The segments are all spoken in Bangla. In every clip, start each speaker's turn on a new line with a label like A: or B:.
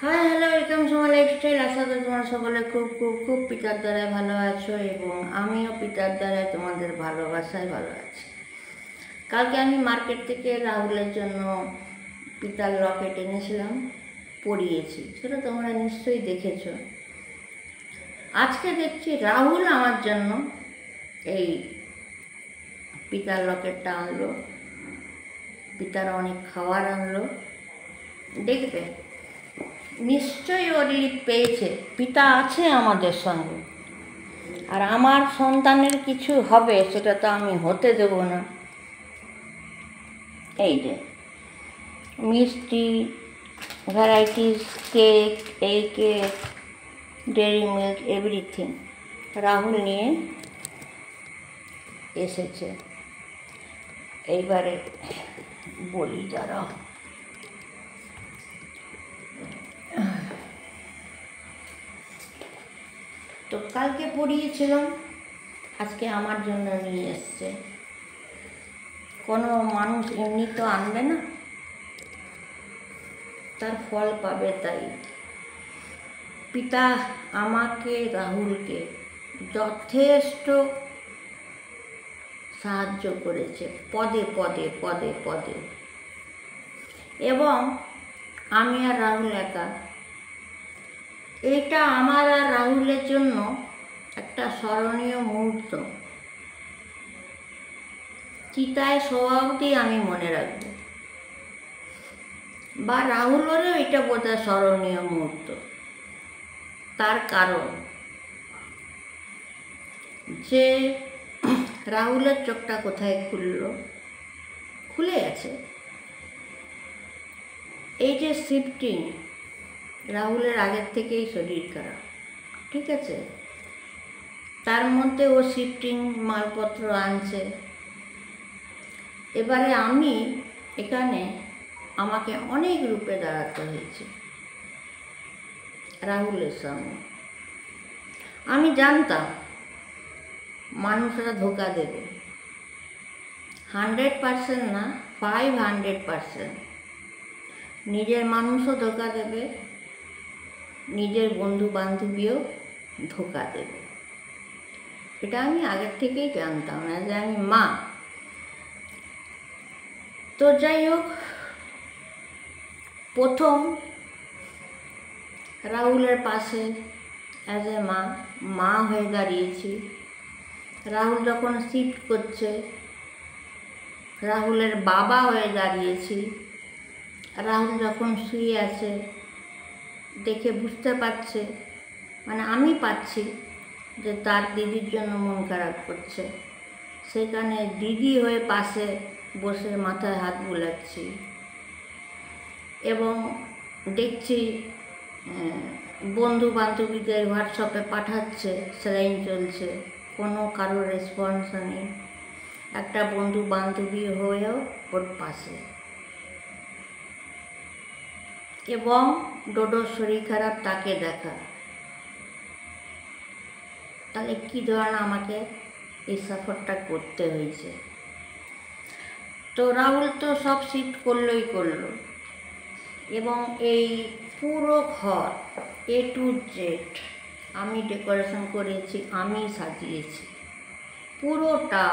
A: High hello welcome Soma lifestyle. আশা করি তোমরা সকলে খুব খুব খুব পিতার দ্বারায় ভালো আছো এবং আমিও পিতার দ্বারায় তোমাদের ভালোবাসায় ভালো আছি। কালকে আমি মার্কেট থেকে রাহুলের জন্য পিতার লকেট এনেছিলাম, পরিয়েছি, সেটা তোমরা নিশ্চয়ই দেখেছো। আজকে দেখছি রাহুল আমার জন্য এই পিতার লকেটটা আনলো, পিতার অনেক খাবার আনলো। দেখবে নিশ্চয়ই ও রিলিফ পেয়েছে, পিতা আছে আমাদের সঙ্গে। আর আমার সন্তানের কিছু হবে সেটা তো আমি হতে দেব না। এই যে মিষ্টি, ভ্যারাইটিস কেক, এই cake, dairy milk, everything Rahul নিয়ে এসেছে। এইবারে বলি যারা তো কালকে পড়িয়েছিলাম, আজকে আমার জন্য নিয়ে এসছে। কোনো মানুষ এমনি তো আনবে না, তার ফল পাবে। তাই পিতা আমাকে, রাহুলকে যথেষ্ট সাহায্য করেছে পদে পদে পদে পদে। এবং আমি আর রাহুল একা, এটা আমার আর রাহুলের জন্য একটা স্মরণীয় মুহূর্ত। চিতায় শোয়া অবধি আমি মনে রাখবো, বা রাহুলেরও এটা বোধহয় স্মরণীয় মুহূর্ত। তার কারণ যে রাহুলের চোখটা কোথায় খুলে গেছে। এই যে শিফটিং, রাহুলের আগের থেকেই শরীর খারাপ, ঠিক আছে, তার মধ্যে ও শিফটিং মালপত্র আনছে। এবারে আমি এখানে আমাকে অনেক রূপে দাঁড়াতে হয়েছে রাহুলের সামনে। আমি জানতাম মানুষরা ধোকা দেবে, 100% না, 500%। নিজের মানুষও ধোকা দেবে, নিজের বন্ধু বান্ধবীও ধোকা দেবে। এটা আমি আগের থেকেই জানতাম, না যে আমি মা। তো যাই হোক, প্রথম রাহুলের পাশে অ্যাজ এ মা হয়ে দাঁড়িয়েছি। রাহুল যখন শিফট করছে, রাহুলের বাবা হয়ে দাঁড়িয়েছি। রাহুল যখন শুয়ে আছে, দেখে বুঝতে পারছে, মানে আমি পাচ্ছি যে তার দিদির জন্য মন খারাপ করছে। সেখানে দিদি হয়ে পাশে বসে মাথায় হাত বুলাচ্ছি এবং দেখছি বন্ধু বান্ধবীদের হোয়াটসঅ্যাপে পাঠাচ্ছে, স্যালাইন চলছে, কোনো কারোর রেসপন্স নেই। একটা বন্ধু বান্ধবী হয়েও ওর পাশে। এবং ডোডোর শরীর খারাপ, তাকে দেখা। তাহলে কী ধরনের আমাকে এই সাফারটা করতে হয়েছে। তো রাহুল তো সব শিফট করলো এবং এই পুরো ঘর A to Z আমি ডেকোরেশন করেছি, আমি সাজিয়েছি পুরোটা,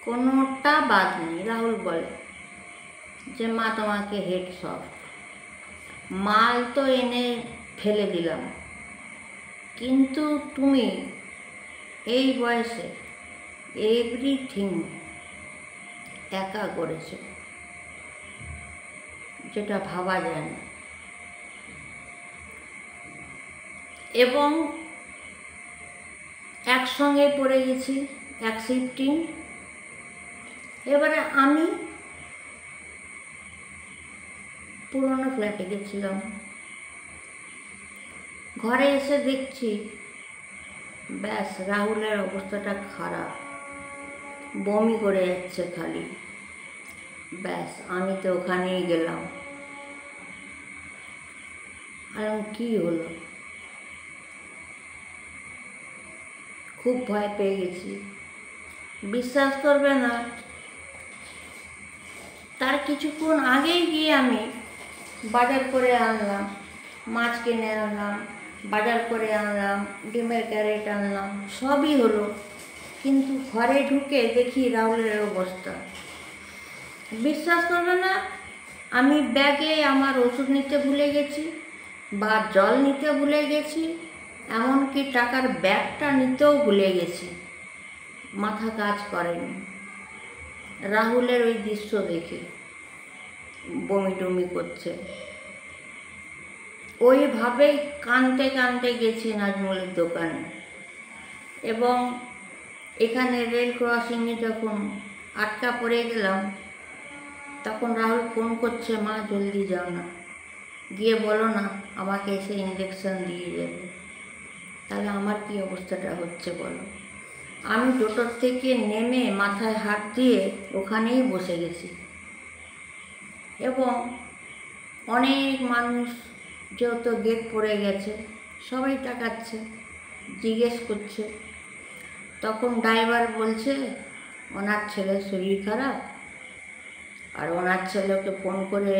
A: কোনোটা বাদ নেই। রাহুল বলে যে মা তোমাকে হেড সফট, মাল তো এনে ফেলে দিলাম, কিন্তু তুমি এই বয়সে এভরিথিং একা করেছো, যেটা ভাবা যায় না। এবং একসঙ্গে পড়ে গেছি, এক শিফটিং। এবারে আমি পুরনো ফ্ল্যাটে গেছিলাম, ঘরে এসে দেখছি ব্যাস রাহুলের অবস্থাটা খারাপ, বমি করে যাচ্ছে খালি। ব্যাস আমি তো ওখানেই গেলাম, আর কী হলো, খুব ভয় পেয়ে গেছি। বিশ্বাস করবে না, তার কিছুক্ষণ আগেই গিয়ে আমি বাজার করে আনলাম, মাছ কিনে আনলাম, বাজার করে আনলাম, ডিমের ক্যারেট আনলাম, সবই হলো, কিন্তু ঘরে ঢুকে দেখি রাহুলের অবস্থা। বিশ্বাস করবে না, আমি ব্যাগে আমার ওষুধ নিতে ভুলে গেছি বা জল নিতে ভুলে গেছি, এমনকি টাকার ব্যাগটা নিতেও ভুলে গেছি, মাথা কাজ করেনি। রাহুলের ওই দৃশ্য দেখে বমি টমি করছে, ওইভাবেই কাঁদতে কাঁদতে গেছি নাজমুলের দোকানে। এবং এখানে রেল ক্রসিংয়ে যখন আটকা পড়ে গেলাম, তখন রাহুল ফোন করছে, মা জলদি যাও না, গিয়ে বলো না আমাকে এসে ইঞ্জেকশন দিয়ে যাবে। তাহলে আমার কি অবস্থাটা হচ্ছে বলো। আমি টোটোর থেকে নেমে মাথায় হাত দিয়ে ওখানেই বসে গেছি, এবং অনেক মানুষ যেহেতু গেট পড়ে গেছে, সবাই তাকাচ্ছে, জিজ্ঞেস করছে। তখন ড্রাইভার বলছে ওনার ছেলের শরীর খারাপ, আর ওনার ছেলেকে ফোন করে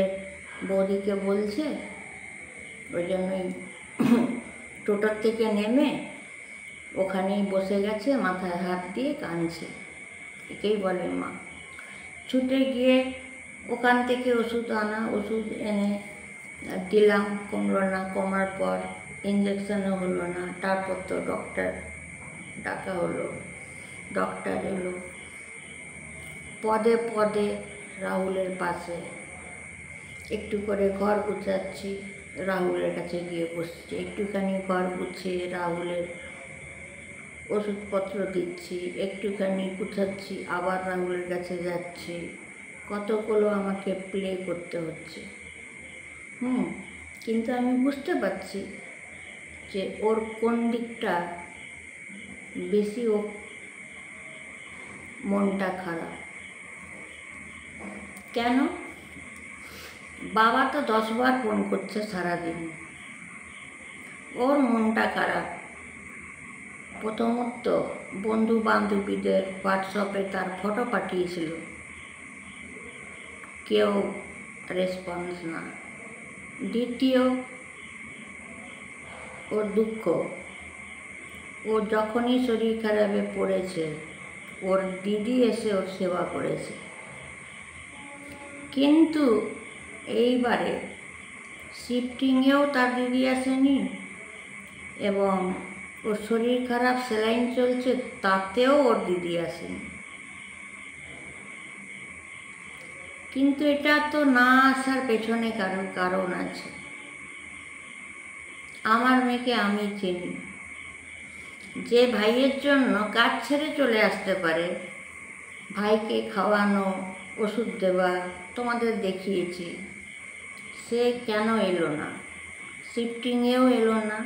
A: বৌদিকে বলছে, ওই জন্যই টোটোর থেকে নেমে ওখানেই বসে গেছে, মাথায় হাত দিয়ে কাঁদছে। একেই বলে মা। ছুটে গিয়ে ওখান থেকে ওষুধ আনা, ওষুধ এনে দিলাম, কমলো না। কমার পর ইঞ্জেকশনও হলো না। তারপর তো ডক্টর ডাকা হলো, ডক্টর এলো। পদে পদে রাহুলের পাশে একটু করে ঘর গুছাচ্ছি, রাহুলের কাছে গিয়ে বসছি, একটুখানি ঘর গুছিয়ে রাহুলের ওষুধপত্র দিচ্ছি, একটুখানি গুছাচ্ছি, আবার রাহুলের কাছে যাচ্ছি। কতগুলো আমাকে প্লে করতে হচ্ছে। কিন্তু আমি বুঝতে পারছি যে ওর কোন দিকটা বেশি, ও মনটা খারাপ। কেন? বাবা তো 10 বার ফোন করছে সারাদিন, ওর মনটা খারাপ। প্রথমত বন্ধু বান্ধবীদের হোয়াটসঅ্যাপে তার ফটো পাঠিয়েছিল, কেউ রেসপন্স না। দ্বিতীয়, ওর দুঃখ, ও যখনই শরীর খারাপে পড়েছে ওর দিদি এসে ওর সেবা করেছে। কিন্তু এইবারে শিফটিংয়েও তার দিদি আসেনি, এবং ওর শরীর খারাপ, স্যালাইন চলছে, তাতেও ওর দিদি আসেনি। কিন্তু এটা তো না আসার পেছনে কারণ আছে। আমার মেয়েকে আমি চিনি, যে ভাইয়ের জন্য কাজ ছেড়ে চলে আসতে পারে, ভাইকে খাওয়ানো, ওষুধ দেওয়া, তোমাদের দেখিয়েছি, সে কেন এলো না? শিফটিংয়েও এলো না।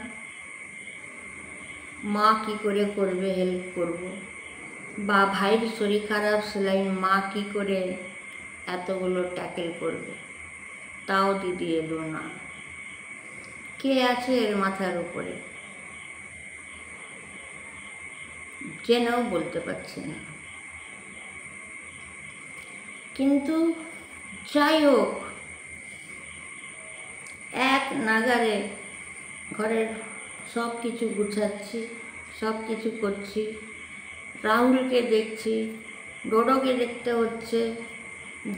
A: মা কি করে করবে, হেল্প করব? বা ভাইয়ের শরীর খারাপ, সেলাইন, মা কি করে এতগুলো ট্যাকেল করবে? তাও দিদি এলো না। কে আছে এর মাথার উপরে? জেনেও বলতে পারছি না। কিন্তু যাই হোক, এক নাগারে ঘরের সব কিছু গুছাচ্ছি, সব কিছু করছি, রাহুলকে দেখছি, ডোডোকে দেখতে হচ্ছে,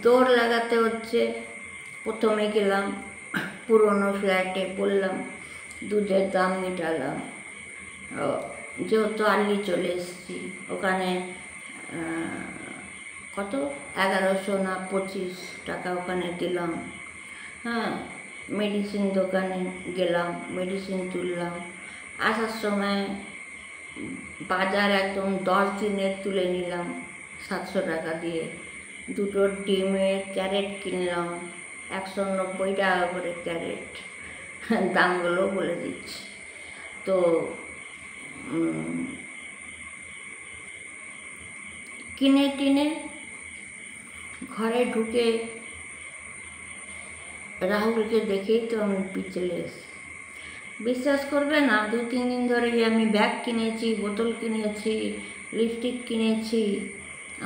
A: দৌড় লাগাতে হচ্ছে। প্রথমে গেলাম পুরনো ফ্ল্যাটে, বললাম দুধের দাম মিটালাম, যেহেতু আর্লি চলে এসেছি। ওখানে কত 1100 না 25 টাকা ওখানে দিলাম। মেডিসিন দোকানে গেলাম, মেডিসিন তুললাম। আসার সময় বাজার একদম 10 দিনের তুলে নিলাম 700 টাকা দিয়ে। দুটো ডিমের ক্যারেট কিনলাম, 190 টাকা করে ক্যারেট, দামগুলো বলে দিচ্ছি। তো কিনে টিনে ঘরে ঢুকে রাহুলকে দেখেই তো আমি পিছলে এসেছি। বিশ্বাস করবে না, 2-3 দিন ধরেই আমি ব্যাগ কিনেছি, বোতল কিনেছি, লিপস্টিক কিনেছি,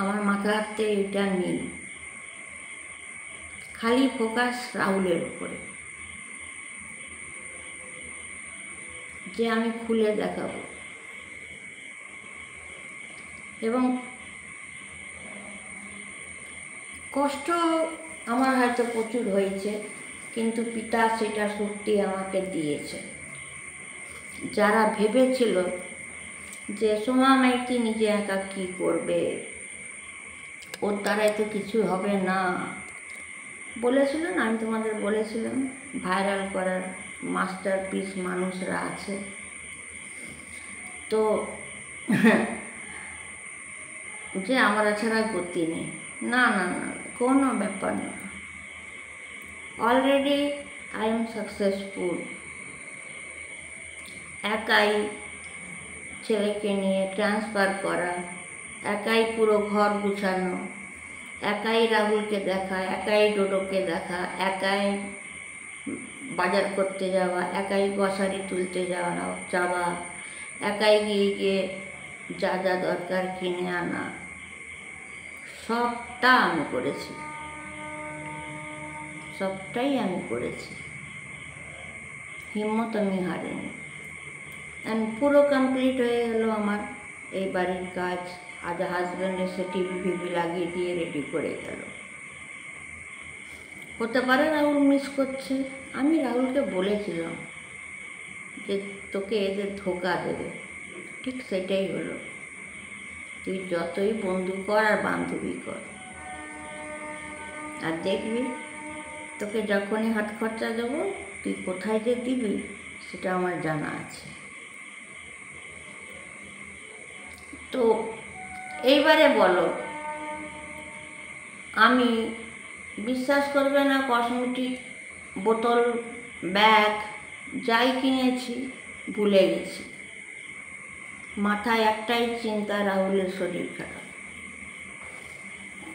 A: আমার মাথাতে এটা নেই। খালি ফোকাস রাহুলের উপরে। যে আমি খুলে দেখাবো। এবং কষ্ট আমার হয়তো প্রচুর হয়েছে, কিন্তু পিতা সেটা শক্তি আমাকে দিয়েছে। যারা ভেবেছিল যে সোমা মাইতি নিজে একা কী করবে, ওর দ্বারাই তো কিছু হবে না, বলেছিল না, আমি তোমাদের বলেছিলাম ভাইরাল করার মাস্টারপিস মানুষরা আছে। তো যে আমরা ছাড়া গতি নেই, না না না, কোনো ব্যাপার না। Already I am successful. একাই ছেলেকে নিয়ে ট্রান্সফার করা, একাই পুরো ঘর গুছানো, একাই রাহুলকে দেখা, একাই ডোডোকে দেখা, একাই বাজার করতে যাওয়া, একাই গ্রসারি তুলতে যাওয়া, একাই গিয়ে যা যা দরকার কিনে আনা, সবটা আমি করেছি, সবটাই আমি করেছি। হিম্মত আমি হারিনি। অ্যান্ড পুরো কমপ্লিট হয়ে গেল আমার এই বাড়ির কাজ। আজ হাজব্যান্ড এসে টিভি লাগিয়ে দিয়ে রেডি করে গেল। হতে পারে রাহুল মিস করছে, আমি রাহুলকে বলেছিলাম যে তোকে এদের ধোকা দেবে, ঠিক সেটাই হলো। তুই যতই বন্ধু কর আর বান্ধবী কর, আর দেখবি তোকে যখনই হাত খরচা দেবো, তুই কোথায় যে দিবি সেটা আমার জানা আছে। তো এইবারে বলো, আমি বিশ্বাস করবে না, কসমেটিক বোতল, ব্যাগ যাই কিনেছি ভুলে গেছি। মাথায় একটাই চিন্তা, রাহুলের শরীর খারাপ।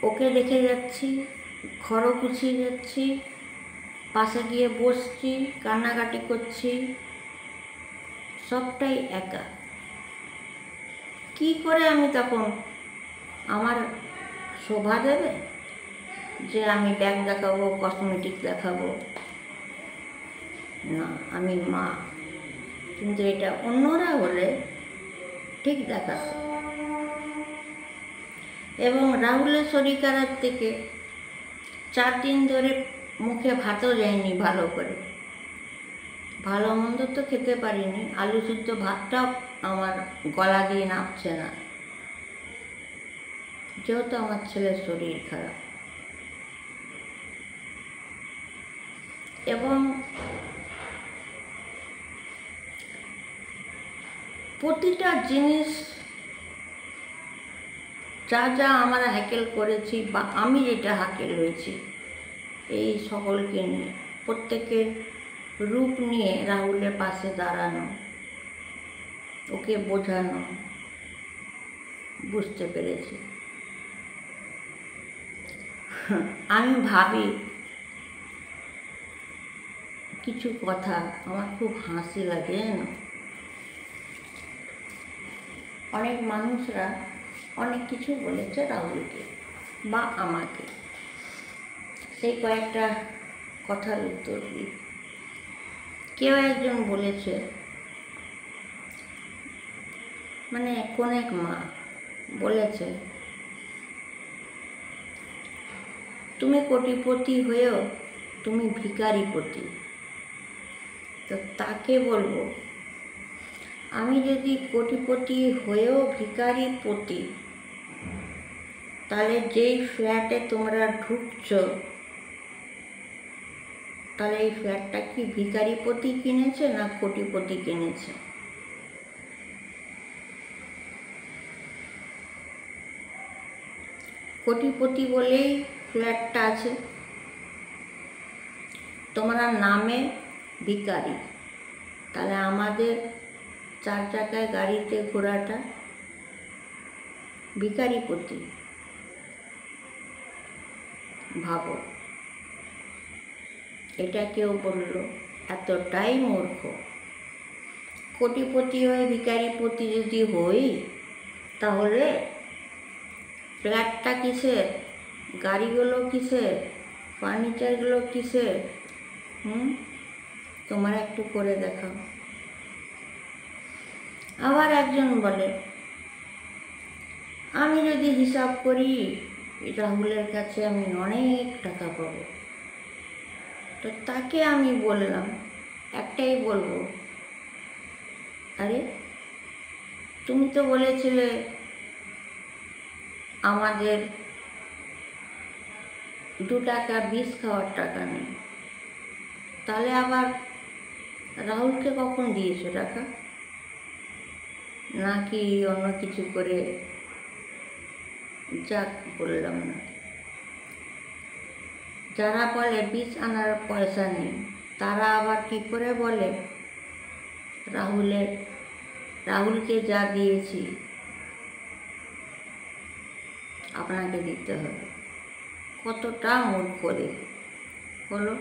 A: ওকে দেখে যাচ্ছি, ঘরও গুছিয়ে যাচ্ছি, পাশে গিয়ে বসছি, কান্নাকাটি করছি, সবটাই একা। কি করে আমি তখন আমার শোভা দেবে যে আমি ব্যাগ দেখাবো, কসমেটিক দেখাবো? না, আমি মা। কিন্তু এটা অন্যরা হলে ঠিক দেখাতো। এবং রাহুলের শরীর খারাপ থেকে 4 দিন ধরে মুখে ভাতও যায়নি ভালো করে, ভালো মন্দ তো খেতে পারিনি, আলু সিদ্ধ ভাতটাও আমার গলা দিয়ে নামছে না, যেহেতু আমার ছেলের শরীর খারাপ। এবং প্রতিটা জিনিস যা যা আমরা হ্যাকেল করেছি বা আমি যেটা হ্যাকেল হয়েছি, এই সকলকে নিয়ে, প্রত্যেকের রূপ নিয়ে রাহুলের পাশে দাঁড়ানো, ওকে বোঝানো, বুঝতে পেরেছি। আমি ভাবি কিছু কথা, আমার খুব হাসি লাগে জানো। অনেক মানুষরা অনেক কিছু বলেছে রাহুলকে বা আমাকে, সেই কয়েকটা কথার উত্তর দিই। কেউ একজন বলেছে, মানে কোন এক মা বলেছে, তুমি কোটিপতি হয়েও তুমি ভিখারিপতি। তো তাকে বলবো, আমি যদি কোটিপতি হয়েও ভিখারিপতি, তাহলে যেই ফ্ল্যাটে তোমরা ঢুকছো, তাহলে এই ফ্ল্যাটটা কি ভিখারিপতি কিনেছে না কোটিপতি কিনেছে? কোটিপতি বলেই ফ্ল্যাটটা আছে, তোমরা নামে ভিখারি। তাহলে আমাদের 4 চাকায় গাড়িতে ঘোরাটা ভিখারিপতি। ভাবো, এটা কেউ বলল, এতটাই মূর্খ। কোটিপতি হয়ে ভিখারিপতি যদি হই, তাহলে ফ্ল্যাটটা কিসের, গাড়িগুলো কিসের, ফার্নিচারগুলো কিসের? তোমরা একটু করে দেখাও। আবার একজন বলে আমি যদি হিসাব করি রাহুলের কাছে আমি অনেক টাকা পাবো। তো তাকে আমি বললাম, একটাই বলবো, আরে তুমি তো বলেছিলে আমাদের 2 টাকা বিষ খাওয়ার টাকা নেই, তাহলে আবার রাহুলকে কখন দিয়েছো টাকা? নাকি অন্য কিছু করে? যাক, বললাম না। যারা বলে বিষ আনার পয়সা নেই, তারা আবার কি করে বলে রাহুলকে যা দিয়েছি আপনাকে দিতে হবে? কতটা মূর্খ বলো।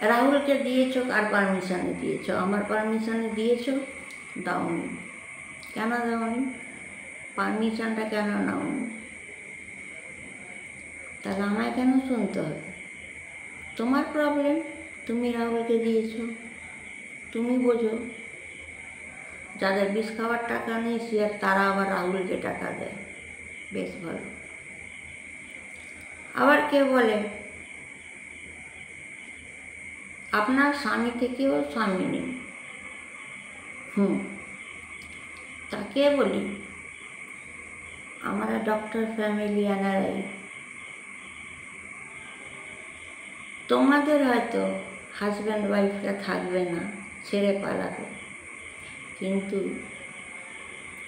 A: রাহুলকে দিয়েছ আর পারমিশনে দিয়েছ, আমার পারমিশনে দিয়েছ? দাওনি। কেন দাওনি? পারমিশনটা কেন নাওনি? তাহলে আমায় কেন শুনতে হবে? তোমার প্রবলেম, তুমি রাহুলকে দিয়েছ, তুমি বোঝো। যাদের বিষ খাওয়ার টাকা নেই সে তারা আবার রাহুলকে টাকা দেয়, বেশ ভালো। আবার কে বলে আপনার স্বামী থেকেও স্বামী নেই, তাকে বলি আমরা ডক্টর ফ্যামিলি এনআরআই। তোমাদের হয়তো হাজব্যান্ড ওয়াইফরা থাকবে না, ছেড়ে পালাবে, কিন্তু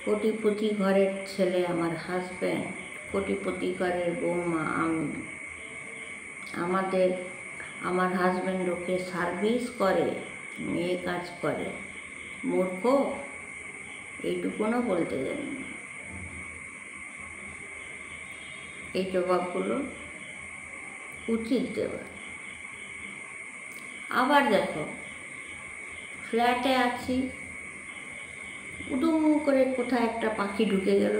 A: কোটিপতি ঘরের ছেলে আমার হাজব্যান্ড, কোটিপতি ঘরের বৌমা আমি। আমার হাজব্যান্ড ওকে সার্ভিস করে, মেয়ে কাজ করে। মূর্খ এইটুকুনও বলতে জানি না। এই জবাবগুলো উচিত দেওয়া। আবার দেখো, ফ্ল্যাটে আছি, উদুম করে কোথায় একটা পাখি ঢুকে গেল,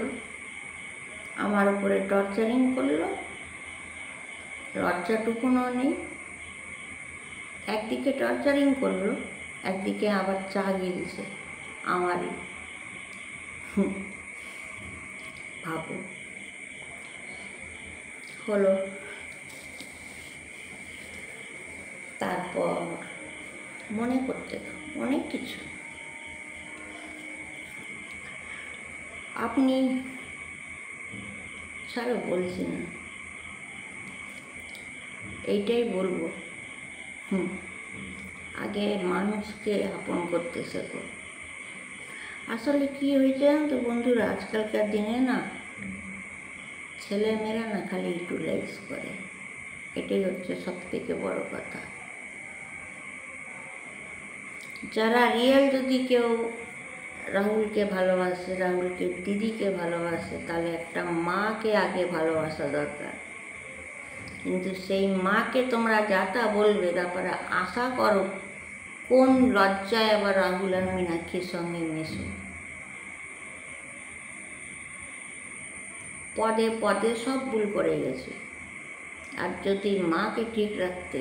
A: আমার উপরে টর্চারিং করলো, লজ্জাটুকুনও নেই। একদিকে টর্চারিং করলো, একদিকে আবার চা গিলছে আমারই। ভাবো, হলো। তারপর মনে করতে অনেক কিছু। আপনি ছাড়ো, বলছি না, এইটাই বলবো, আগে মানুষকে আপন করতে শেখো। আসলে কি হয়েছে জানো তো বন্ধুরা, আজকালকার দিনে না ছেলেমেয়েরা না খালি ইউটিলাইজ করে, এটাই হচ্ছে সব থেকে বড় কথা। যারা রিয়েল যদি কেউ রাহুলকে ভালোবাসে, রাহুলকে দিদিকে ভালোবাসে, তাহলে একটা মাকে আগে ভালোবাসা দরকার। কিন্তু সেই মাকে তোমরা যাতা বলবে, তারপরে আশা করো কোন লজ্জায় আবার রাহুল আর মীনাক্ষীর সঙ্গে মেশো। পদে পদে সব ভুল করে গেছে। আর যদি মাকে ঠিক রাখতে,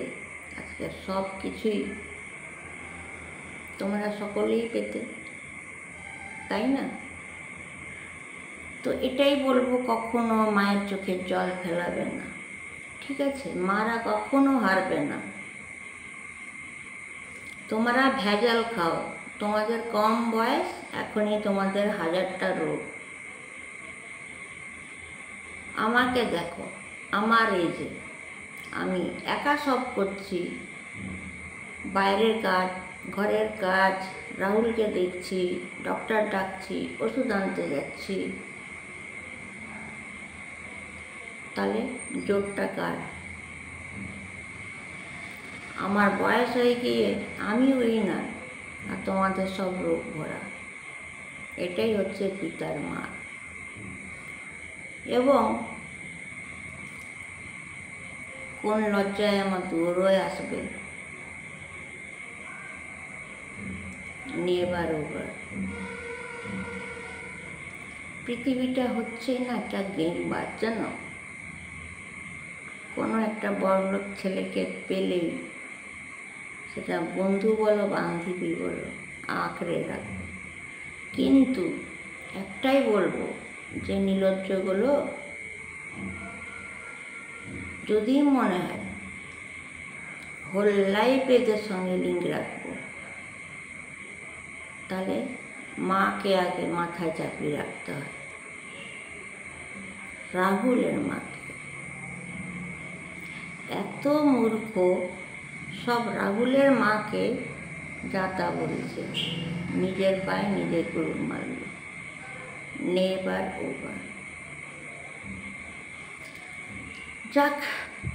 A: আজকে সব কিছুই তোমরা সকলেই পেতে, তাই না? তো এটাই বলবো, কখনো মায়ের চোখের জল ফেলাবে না, ঠিক আছে? মারা কখনো হারবে না। তোমরা ভেজাল খাও, তোমাদের কম বয়স, এখনই তোমাদের 1000টা রোগ। আমাকে দেখো, আমার এই যে আমি একা সব করছি, বাইরের কাজ, ঘরের কাজ, রাহুলকে দেখছি, ডক্টর ডাকছি, ওষুধ আনতে যাচ্ছি, তাহলে জোরটা কার? আমার বয়স হয়ে গিয়ে আমি ওই না, আর তোমাদের সব রোগ ভরা। এটাই হচ্ছে পিতার মা। এবং কোন লজ্জায় আমার দৌড়ে আসবে, নেবার ওভার। পৃথিবীটা হচ্ছে না একটা গেম, জানো? কোনো একটা বড়লোক ছেলেকে পেলেই সেটা বন্ধু বলো বান্ধবী বলো আঁকড়ে রাখবো। কিন্তু একটাই বলবো যে নির্লজ্জগুলো যদি মনে হয় হোল লাইফ এদের সঙ্গে লিঙ্ক রাখবো, তাহলে মাকে আগে মাথায় চাপিয়ে রাখতে হয়, রাহুলের মাকে। এত মূর্খ সব রাহুলের মাকে যাতা বলছে, নিজের পায়ে নিজের গরু মারল, নেবার ওভার। যাক,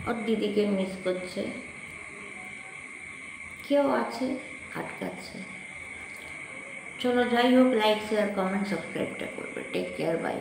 A: ওর দিদিকে মিস করছে, কেউ আছে আটকাচ্ছে। চলো যাই হোক, লাইক শেয়ার কমেন্ট সাবস্ক্রাইবটা করবে। Take care, by.